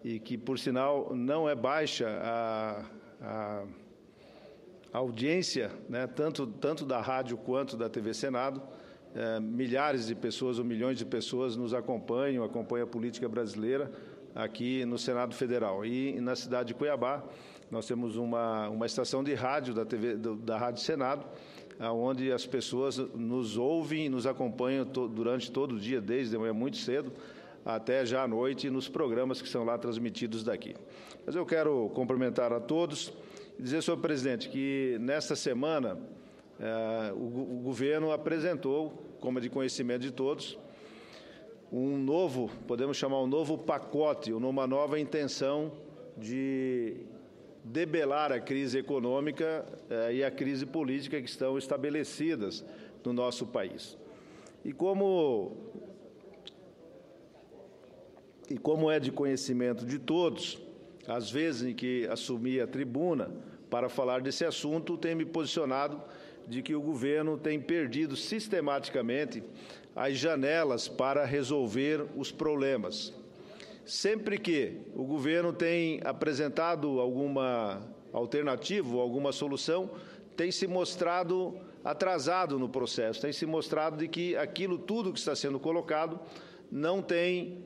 e que, por sinal, não é baixa a audiência, né, tanto da rádio quanto da TV Senado. Milhares de pessoas ou milhões de pessoas nos acompanham a política brasileira aqui no Senado Federal. E na cidade de Cuiabá, nós temos uma estação de rádio da Rádio Senado, onde as pessoas nos ouvem e nos acompanham durante todo o dia, desde de manhã muito cedo até já à noite, nos programas que são lá transmitidos daqui. Mas eu quero cumprimentar a todos e dizer, senhor presidente, que nesta semana o governo apresentou, como é de conhecimento de todos, um novo, podemos chamar um novo pacote, uma nova intenção de debelar a crise econômica e a crise política que estão estabelecidas no nosso país. E como é de conhecimento de todos, às vezes em que assumi a tribuna para falar desse assunto, tenho me posicionado de que o governo tem perdido sistematicamente as janelas para resolver os problemas. Sempre que o governo tem apresentado alguma alternativa, alguma solução, tem se mostrado atrasado no processo, tem se mostrado de que aquilo tudo que está sendo colocado não tem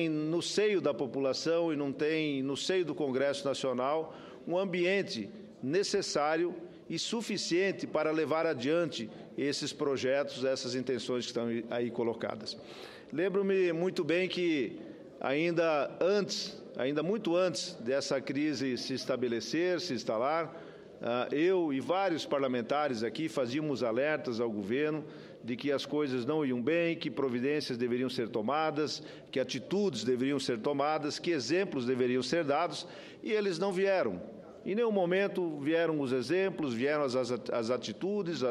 no seio da população e não tem no seio do Congresso Nacional um ambiente necessário e suficiente para levar adiante esses projetos, essas intenções que estão aí colocadas. Lembro-me muito bem que ainda muito antes dessa crise se estabelecer, se instalar, eu e vários parlamentares aqui fazíamos alertas ao governo de que as coisas não iam bem, que providências deveriam ser tomadas, que atitudes deveriam ser tomadas, que exemplos deveriam ser dados, e eles não vieram. Em nenhum momento vieram os exemplos, vieram as atitudes,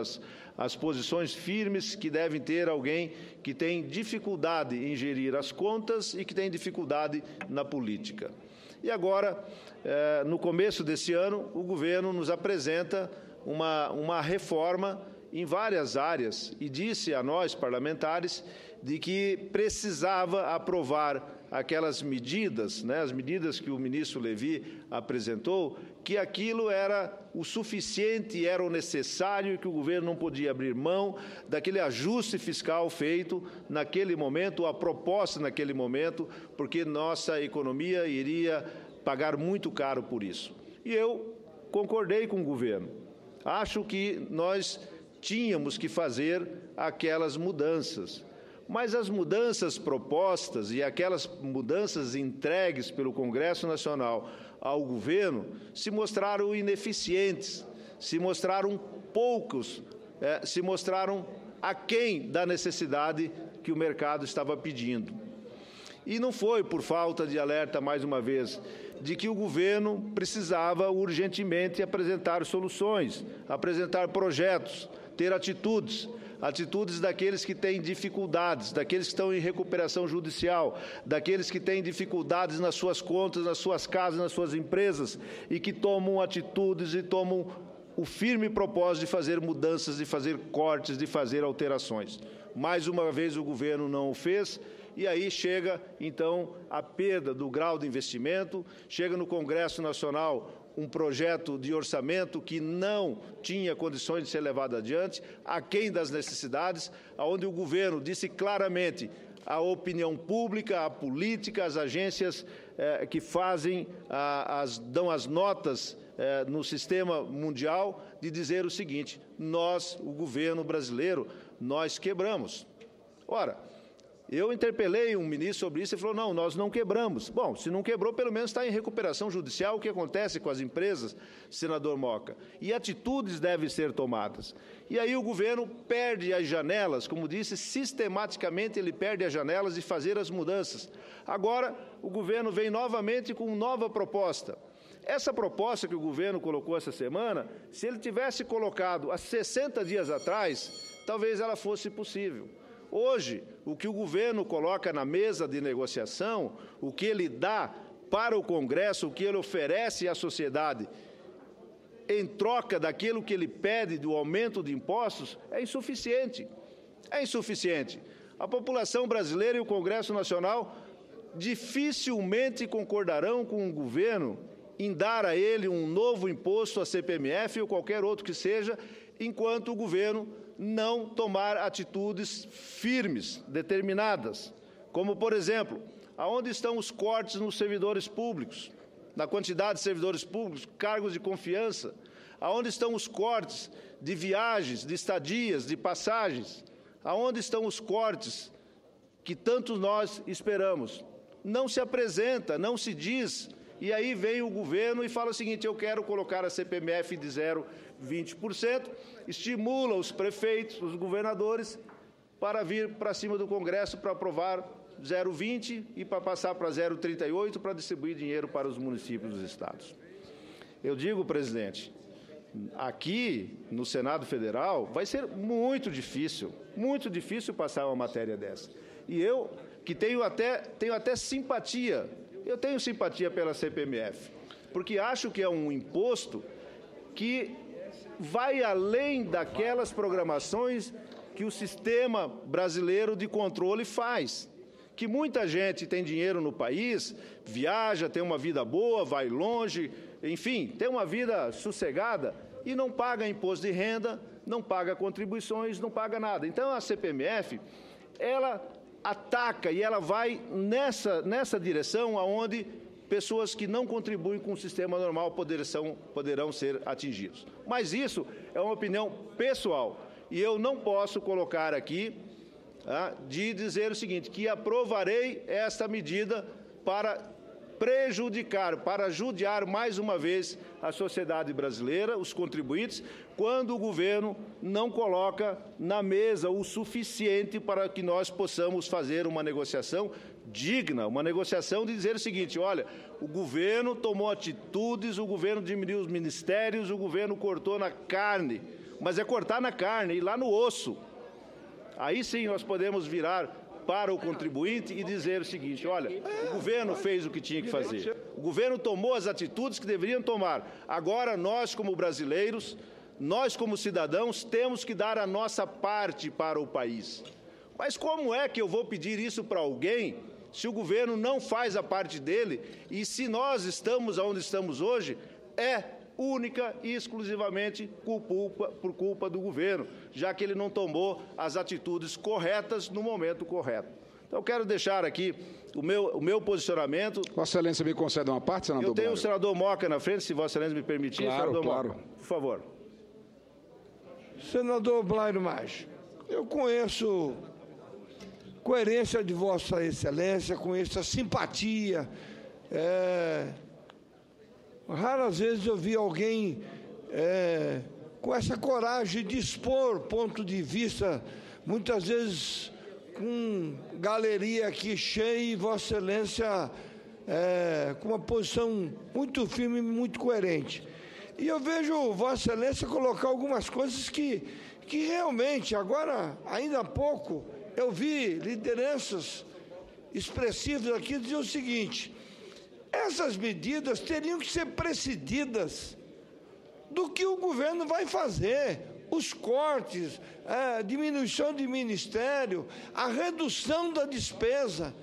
as posições firmes que devem ter alguém que tem dificuldade em gerir as contas e que tem dificuldade na política. E agora, no começo desse ano, o governo nos apresenta uma reforma em várias áreas e disse a nós, parlamentares, de que precisava aprovar aquelas medidas, né, as medidas que o ministro Levi apresentou, que aquilo era o suficiente, era o necessário, que o governo não podia abrir mão daquele ajuste fiscal feito naquele momento, a proposta naquele momento, porque nossa economia iria pagar muito caro por isso. E eu concordei com o governo. Acho que nós tínhamos que fazer aquelas mudanças. Mas as mudanças propostas e aquelas mudanças entregues pelo Congresso Nacional ao governo se mostraram ineficientes, se mostraram poucos, se mostraram aquém da necessidade que o mercado estava pedindo. E não foi por falta de alerta, mais uma vez, de que o governo precisava urgentemente apresentar soluções, apresentar projetos, ter atitudes daqueles que têm dificuldades, daqueles que estão em recuperação judicial, daqueles que têm dificuldades nas suas contas, nas suas casas, nas suas empresas, e que tomam atitudes e tomam o firme propósito de fazer mudanças, de fazer cortes, de fazer alterações. Mais uma vez o governo não o fez, e aí chega, então, a perda do grau de investimento, chega no Congresso Nacional um projeto de orçamento que não tinha condições de ser levado adiante, aquém das necessidades, onde o governo disse claramente à opinião pública, à política, às agências que fazem, dão as notas no sistema mundial, de dizer o seguinte: nós, o governo brasileiro, nós quebramos. Ora, eu interpelei um ministro sobre isso e falou, não, nós não quebramos. Bom, se não quebrou, pelo menos está em recuperação judicial. O que acontece com as empresas, senador Moca? E atitudes devem ser tomadas. E aí o governo perde as janelas, como disse, sistematicamente ele perde as janelas de fazer as mudanças. Agora, o governo vem novamente com nova proposta. Essa proposta que o governo colocou essa semana, se ele tivesse colocado há 60 dias atrás, talvez ela fosse possível. Hoje, o que o governo coloca na mesa de negociação, o que ele dá para o Congresso, o que ele oferece à sociedade, em troca daquilo que ele pede do aumento de impostos, é insuficiente. É insuficiente. A população brasileira e o Congresso Nacional dificilmente concordarão com o governo em dar a ele um novo imposto, a CPMF ou qualquer outro que seja, enquanto o governo não tomar atitudes firmes, determinadas, como, por exemplo, aonde estão os cortes nos servidores públicos, na quantidade de servidores públicos, cargos de confiança, aonde estão os cortes de viagens, de estadias, de passagens, aonde estão os cortes que tanto nós esperamos. Não se apresenta, não se diz, e aí vem o governo e fala o seguinte: eu quero colocar a CPMF de 0,20%, estimula os prefeitos, os governadores, para vir para cima do Congresso para aprovar 0,20% e para passar para 0,38% para distribuir dinheiro para os municípios dos estados. Eu digo, presidente, aqui no Senado Federal vai ser muito difícil passar uma matéria dessa. E eu, que tenho até simpatia, eu tenho simpatia pela CPMF, porque acho que é um imposto que vai além daquelas programações que o sistema brasileiro de controle faz. Que muita gente tem dinheiro no país, viaja, tem uma vida boa, vai longe, enfim, tem uma vida sossegada e não paga imposto de renda, não paga contribuições, não paga nada. Então, a CPMF, ela ataca e ela vai nessa direção aonde pessoas que não contribuem com o sistema normal poderão ser atingidos. Mas isso é uma opinião pessoal e eu não posso colocar aqui de dizer o seguinte, que aprovarei esta medida para prejudicar, para judiar mais uma vez a sociedade brasileira, os contribuintes, quando o governo não coloca na mesa o suficiente para que nós possamos fazer uma negociação digna, uma negociação de dizer o seguinte: olha, o governo tomou atitudes, o governo diminuiu os ministérios, o governo cortou na carne, mas é cortar na carne e lá no osso. Aí sim nós podemos virar para o contribuinte e dizer o seguinte: olha, o governo fez o que tinha que fazer, o governo tomou as atitudes que deveriam tomar, agora nós como brasileiros, nós como cidadãos temos que dar a nossa parte para o país. Mas como é que eu vou pedir isso para alguém se o governo não faz a parte dele e se nós estamos onde estamos hoje, única e exclusivamente por culpa do governo, já que ele não tomou as atitudes corretas no momento correto. Então, eu quero deixar aqui o meu posicionamento. Vossa Excelência me concede uma parte, senador? Eu tenho o senador Moca na frente, se Vossa Excelência me permitir. Claro, senador claro. Moca, por favor. Senador Blairo Maggi, eu conheço coerência de Vossa Excelência, conheço a simpatia. Raras vezes eu vi alguém com essa coragem de expor ponto de vista, muitas vezes com galeria aqui cheia e Vossa Excelência com uma posição muito firme e muito coerente. E eu vejo Vossa Excelência colocar algumas coisas que realmente, agora, ainda há pouco, eu vi lideranças expressivas aqui dizer o seguinte: essas medidas teriam que ser precedidas do que o governo vai fazer, os cortes, a diminuição de ministério, a redução da despesa,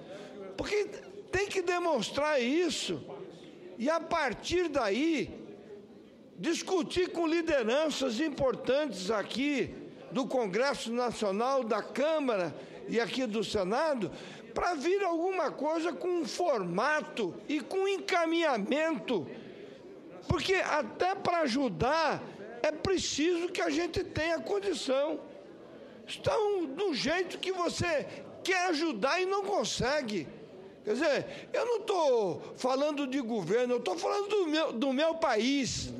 porque tem que demonstrar isso e, a partir daí, discutir com lideranças importantes aqui do Congresso Nacional, da Câmara e aqui do Senado, para vir alguma coisa com um formato e com encaminhamento, porque até para ajudar é preciso que a gente tenha condição. Estão do jeito que você quer ajudar e não consegue. Quer dizer, eu não estou falando de governo, eu estou falando do meu país,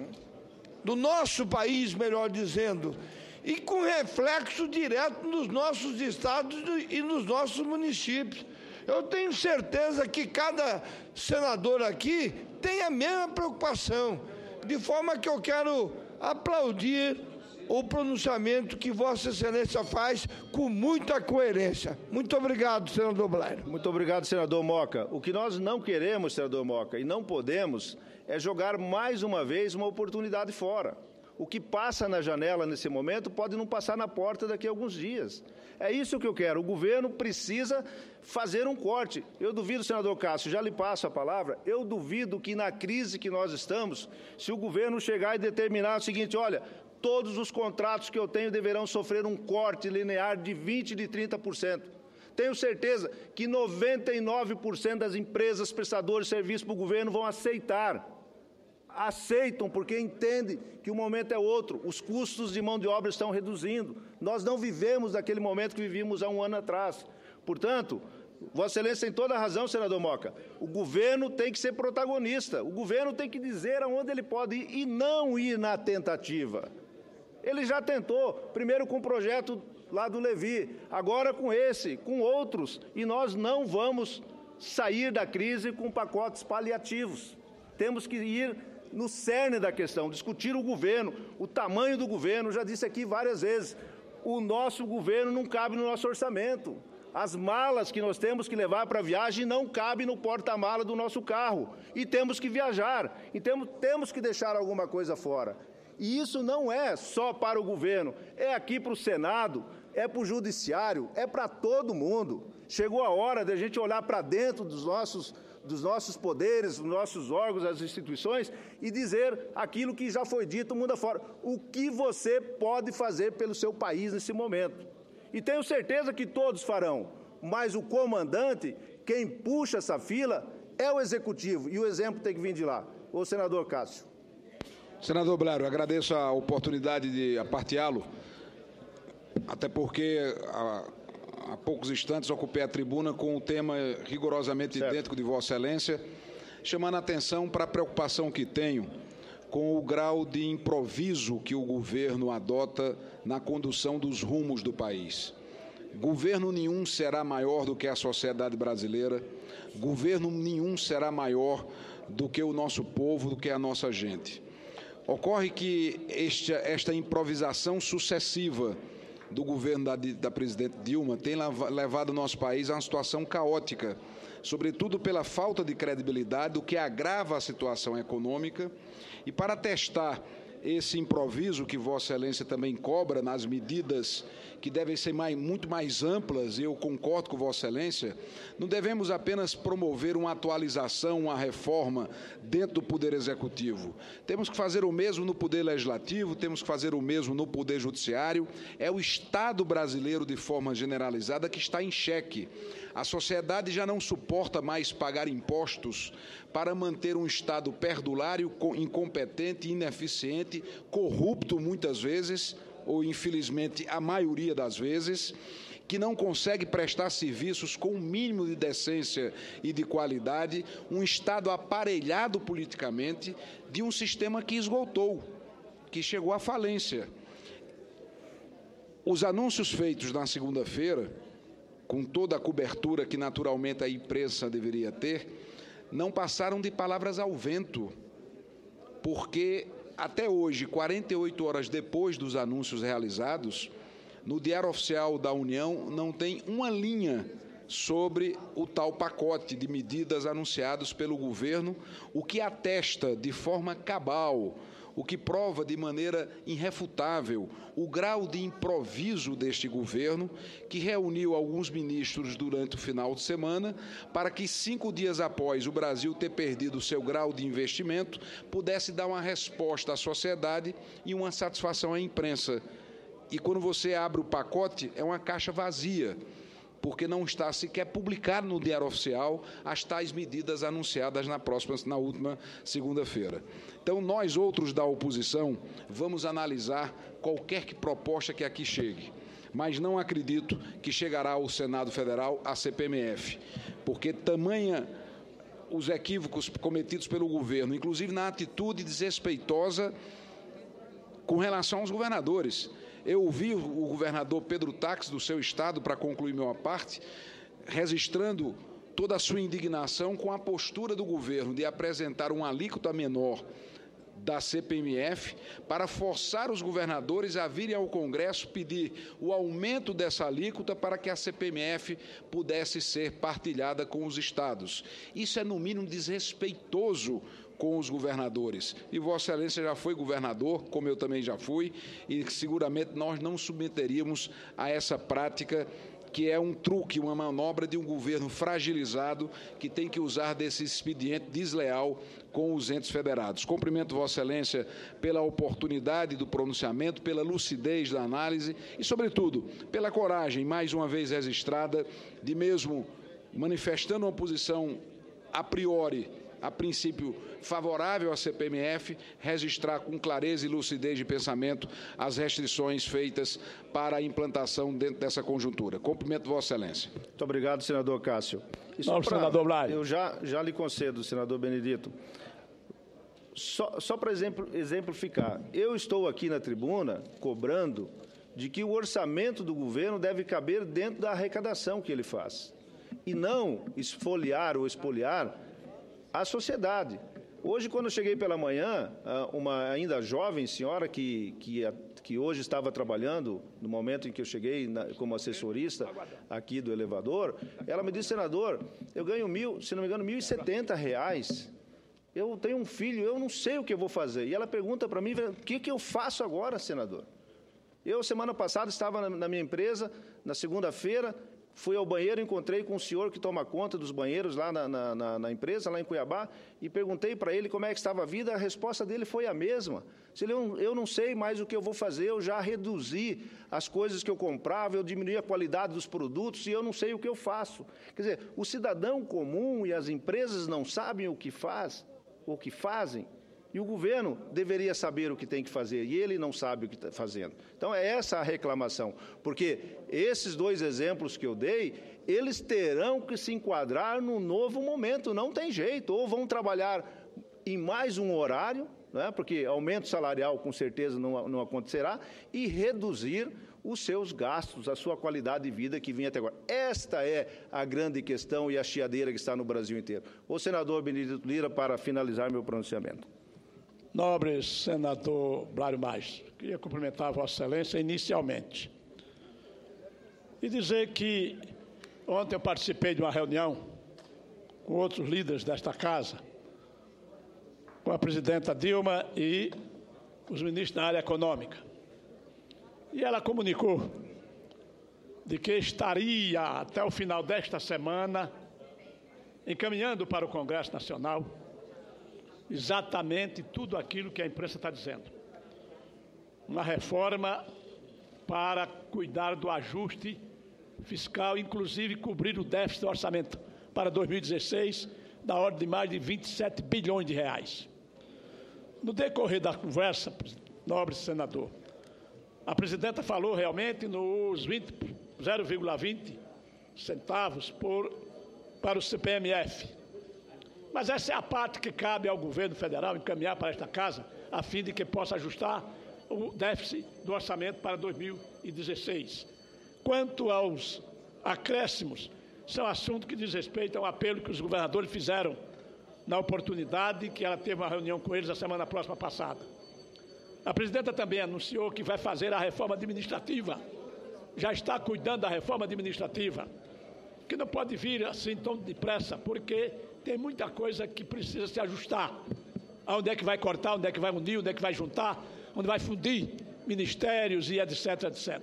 do nosso país, melhor dizendo, e com reflexo direto nos nossos estados e nos nossos municípios. Eu tenho certeza que cada senador aqui tem a mesma preocupação, de forma que eu quero aplaudir o pronunciamento que Vossa Excelência faz com muita coerência. Muito obrigado, senador Blairo. Muito obrigado, senador Moca. O que nós não queremos, senador Moca, e não podemos, é jogar mais uma vez uma oportunidade fora. O que passa na janela nesse momento pode não passar na porta daqui a alguns dias. É isso que eu quero. O governo precisa fazer um corte. Eu duvido, senador Cássio, já lhe passo a palavra, eu duvido que na crise que nós estamos, se o governo chegar e determinar o seguinte, olha, todos os contratos que eu tenho deverão sofrer um corte linear de 20%, de 30%. Tenho certeza que 99% das empresas prestadoras de serviço para o governo vão aceitar. Aceitam porque entendem que o momento é outro, os custos de mão de obra estão reduzindo. Nós não vivemos daquele momento que vivíamos há um ano atrás. Portanto, Vossa Excelência tem toda a razão, senador Moca. O governo tem que ser protagonista, o governo tem que dizer aonde ele pode ir e não ir na tentativa. Ele já tentou, primeiro com o projeto lá do Levi, agora com esse, com outros, e nós não vamos sair da crise com pacotes paliativos. Temos que ir no cerne da questão, discutir o governo, o tamanho do governo, já disse aqui várias vezes, o nosso governo não cabe no nosso orçamento. As malas que nós temos que levar para a viagem não cabem no porta-mala do nosso carro. E temos que viajar, então temos que deixar alguma coisa fora. E isso não é só para o governo, é aqui para o Senado, é para o Judiciário, é para todo mundo. Chegou a hora de a gente olhar para dentro dos nossos poderes, dos nossos órgãos, das instituições, e dizer aquilo que já foi dito mundo afora. O que você pode fazer pelo seu país nesse momento? E tenho certeza que todos farão, mas o comandante, quem puxa essa fila, é o Executivo, e o exemplo tem que vir de lá. Ô, senador Cássio. Senador Blério, agradeço a oportunidade de aparteá-lo, até porque há poucos instantes ocupei a tribuna com o tema rigorosamente idêntico de Vossa Excelência, chamando a atenção para a preocupação que tenho com o grau de improviso que o governo adota na condução dos rumos do país. Governo nenhum será maior do que a sociedade brasileira, governo nenhum será maior do que o nosso povo, do que a nossa gente. Ocorre que esta improvisação sucessiva do governo da presidente Dilma tem levado o nosso país a uma situação caótica, sobretudo pela falta de credibilidade, o que agrava a situação econômica. E para testar esse improviso que Vossa Excelência também cobra nas medidas que devem ser muito mais amplas, e eu concordo com Vossa Excelência, não devemos apenas promover uma atualização, uma reforma dentro do Poder Executivo. Temos que fazer o mesmo no Poder Legislativo, temos que fazer o mesmo no Poder Judiciário. É o Estado brasileiro, de forma generalizada, que está em xeque. A sociedade já não suporta mais pagar impostos para manter um Estado perdulário, incompetente, ineficiente, corrupto muitas vezes, ou infelizmente a maioria das vezes, que não consegue prestar serviços com o mínimo de decência e de qualidade, um Estado aparelhado politicamente de um sistema que esgotou, que chegou à falência. Os anúncios feitos na segunda-feira, com toda a cobertura que naturalmente a imprensa deveria ter, não passaram de palavras ao vento, porque até hoje, 48 horas depois dos anúncios realizados, no Diário Oficial da União não tem uma linha sobre o tal pacote de medidas anunciados pelo governo, o que atesta de forma cabal, o que prova de maneira irrefutável o grau de improviso deste governo, que reuniu alguns ministros durante o final de semana para que 5 dias após o Brasil ter perdido o seu grau de investimento, pudesse dar uma resposta à sociedade e uma satisfação à imprensa. E quando você abre o pacote, é uma caixa vazia, porque não está sequer publicado no Diário Oficial as tais medidas anunciadas na última segunda-feira. Então, nós outros da oposição vamos analisar qualquer proposta que aqui chegue, mas não acredito que chegará ao Senado Federal a CPMF, porque tamanha os equívocos cometidos pelo governo, inclusive na atitude desrespeitosa com relação aos governadores. Eu ouvi o governador Pedro Taques, do seu estado, para concluir minha parte, registrando toda a sua indignação com a postura do governo de apresentar uma alíquota menor da CPMF para forçar os governadores a virem ao Congresso pedir o aumento dessa alíquota para que a CPMF pudesse ser partilhada com os estados. Isso é, no mínimo, desrespeitoso com os governadores. E Vossa Excelência já foi governador, como eu também já fui, e seguramente nós não submeteríamos a essa prática, que é um truque, uma manobra de um governo fragilizado que tem que usar desse expediente desleal com os entes federados. Cumprimento Vossa Excelência pela oportunidade do pronunciamento, pela lucidez da análise e, sobretudo, pela coragem, mais uma vez registrada, de mesmo manifestando uma posição a priori, a princípio favorável à CPMF, registrar com clareza e lucidez de pensamento as restrições feitas para a implantação dentro dessa conjuntura. Cumprimento Vossa Excelência. Muito obrigado, senador Cássio. Senador Blário. Eu já lhe concedo, senador Benedito. Só para exemplificar, eu estou aqui na tribuna cobrando de que o orçamento do governo deve caber dentro da arrecadação que ele faz, e não esfoliar ou expoliar a sociedade. Hoje, quando eu cheguei pela manhã, uma ainda jovem senhora que hoje estava trabalhando, no momento em que eu cheguei como assessorista aqui do elevador, ela me disse: senador, eu ganho se não me engano, R$1.070. Eu tenho um filho, eu não sei o que eu vou fazer. E ela pergunta para mim: o que eu faço agora, senador? Eu, semana passada, estava na minha empresa, na segunda-feira, fui ao banheiro, encontrei com um senhor que toma conta dos banheiros lá na empresa, lá em Cuiabá, e perguntei para ele como é que estava a vida. A resposta dele foi a mesma. Eu não sei mais o que eu vou fazer, eu já reduzi as coisas que eu comprava, eu diminui a qualidade dos produtos e eu não sei o que eu faço. Quer dizer, o cidadão comum e as empresas não sabem o que fazem, e o governo deveria saber o que tem que fazer, e ele não sabe o que está fazendo. Então, é essa a reclamação, porque esses dois exemplos que eu dei, eles terão que se enquadrar no novo momento, não tem jeito, ou vão trabalhar em mais um horário, né, porque aumento salarial com certeza não acontecerá, e reduzir os seus gastos, a sua qualidade de vida que vinha até agora. Esta é a grande questão e a chiadeira que está no Brasil inteiro. O senador Benedito Lira, para finalizar meu pronunciamento. Nobre senador Blário Maggi, queria cumprimentar a Vossa Excelência inicialmente e dizer que ontem eu participei de uma reunião com outros líderes desta casa, com a presidenta Dilma e os ministros da área econômica. E ela comunicou de que estaria, até o final desta semana, encaminhando para o Congresso Nacional exatamente tudo aquilo que a imprensa está dizendo. Uma reforma para cuidar do ajuste fiscal, inclusive cobrir o déficit do orçamento para 2016, da ordem de mais de 27 bilhões de reais. No decorrer da conversa, nobre senador, a presidenta falou realmente nos 0,20 centavos para o CPMF. Mas essa é a parte que cabe ao governo federal encaminhar para esta casa, a fim de que possa ajustar o déficit do orçamento para 2016. Quanto aos acréscimos, são assuntos que diz respeito a um apelo que os governadores fizeram na oportunidade que ela teve uma reunião com eles a semana próxima passada. A presidenta também anunciou que vai fazer a reforma administrativa, já está cuidando da reforma administrativa, que não pode vir assim tão depressa, porque tem muita coisa que precisa se ajustar. Onde é que vai cortar, onde é que vai unir, onde é que vai juntar, onde vai fundir ministérios e etc, etc.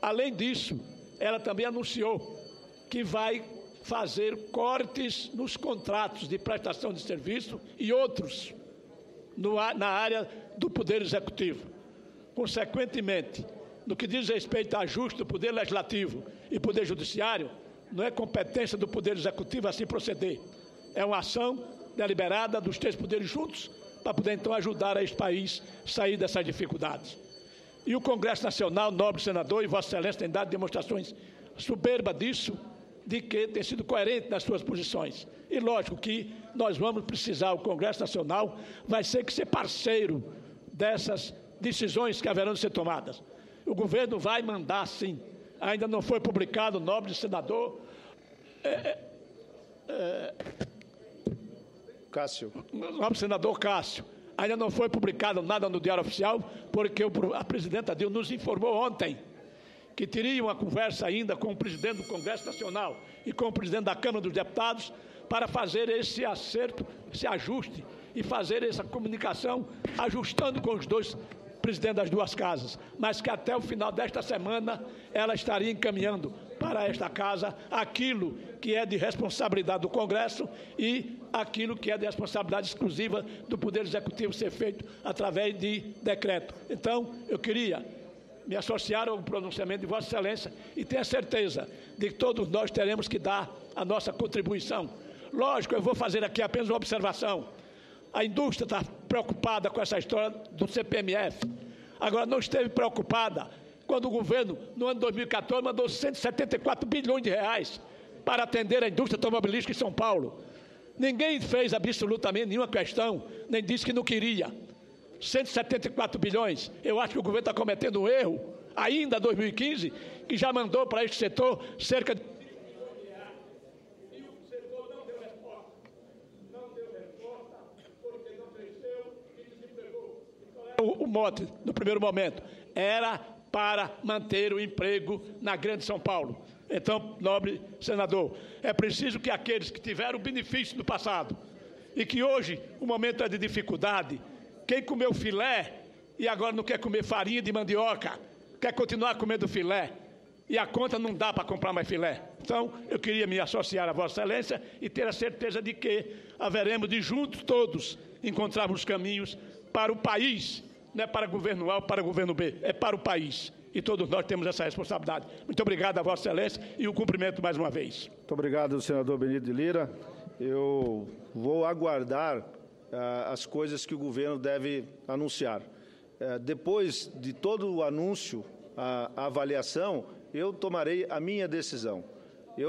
Além disso, ela também anunciou que vai fazer cortes nos contratos de prestação de serviço e outros na área do Poder Executivo. Consequentemente, no que diz respeito a ajuste do Poder Legislativo e Poder Judiciário, não é competência do Poder Executivo assim proceder. É uma ação deliberada dos três poderes juntos para poder, então, ajudar este país a sair dessas dificuldades. E o Congresso Nacional, nobre senador, e Vossa Excelência tem dado demonstrações soberbas disso, de que tem sido coerente nas suas posições. E lógico que nós vamos precisar, o Congresso Nacional vai ter que ser parceiro dessas decisões que haverão de ser tomadas. O governo vai mandar, sim. Ainda não foi publicado, nobre senador, Cássio. Nobre senador Cássio, Ainda não foi publicado nada no Diário Oficial, porque a presidenta Dilma nos informou ontem que teria uma conversa ainda com o presidente do Congresso Nacional e com o presidente da Câmara dos Deputados para fazer esse acerto, esse ajuste e fazer essa comunicação ajustando com os dois presidentes das duas casas, mas que até o final desta semana ela estaria encaminhando para esta casa aquilo que é de responsabilidade do Congresso e aquilo que é de responsabilidade exclusiva do Poder Executivo ser feito através de decreto. Então, eu queria me associar ao pronunciamento de Vossa Excelência e tenho a certeza de que todos nós teremos que dar a nossa contribuição. Lógico, eu vou fazer aqui apenas uma observação. A indústria está preocupada com essa história do CPMF. Agora, não esteve preocupada quando o governo, no ano 2014, mandou 174 bilhões de reais para atender a indústria automobilística em São Paulo. Ninguém fez absolutamente nenhuma questão, nem disse que não queria. 174 bilhões. Eu acho que o governo está cometendo um erro, ainda em 2015, que já mandou para este setor cerca de... E o setor não deu resposta. Não deu resposta porque não cresceu e desempregou. O mote, no primeiro momento, era para manter o emprego na Grande São Paulo. Então, nobre senador, é preciso que aqueles que tiveram o benefício no passado e que hoje o momento é de dificuldade, quem comeu filé e agora não quer comer farinha de mandioca, quer continuar comendo filé e a conta não dá para comprar mais filé. Então, eu queria me associar a Vossa Excelência e ter a certeza de que haveremos de juntos todos encontrarmos caminhos para o país, não é para governo A ou para governo B, é para o país. E todos nós temos essa responsabilidade. Muito obrigado a Vossa Excelência e o cumprimento mais uma vez. Muito obrigado, senador Benito de Lira. Eu vou aguardar as coisas que o governo deve anunciar. Depois de todo o anúncio, a avaliação, eu tomarei a minha decisão.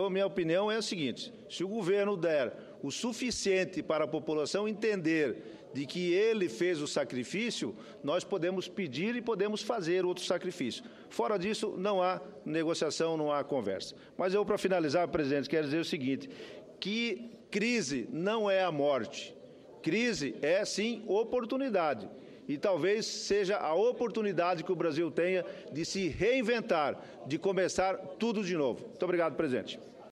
Minha opinião é a seguinte: se o governo der o suficiente para a população entender de que ele fez o sacrifício, nós podemos pedir e podemos fazer outro sacrifício. Fora disso, não há negociação, não há conversa. Mas eu, para finalizar, presidente, quero dizer o seguinte, que crise não é a morte. Crise é, sim, oportunidade. E talvez seja a oportunidade que o Brasil tenha de se reinventar, de começar tudo de novo. Muito obrigado, presidente.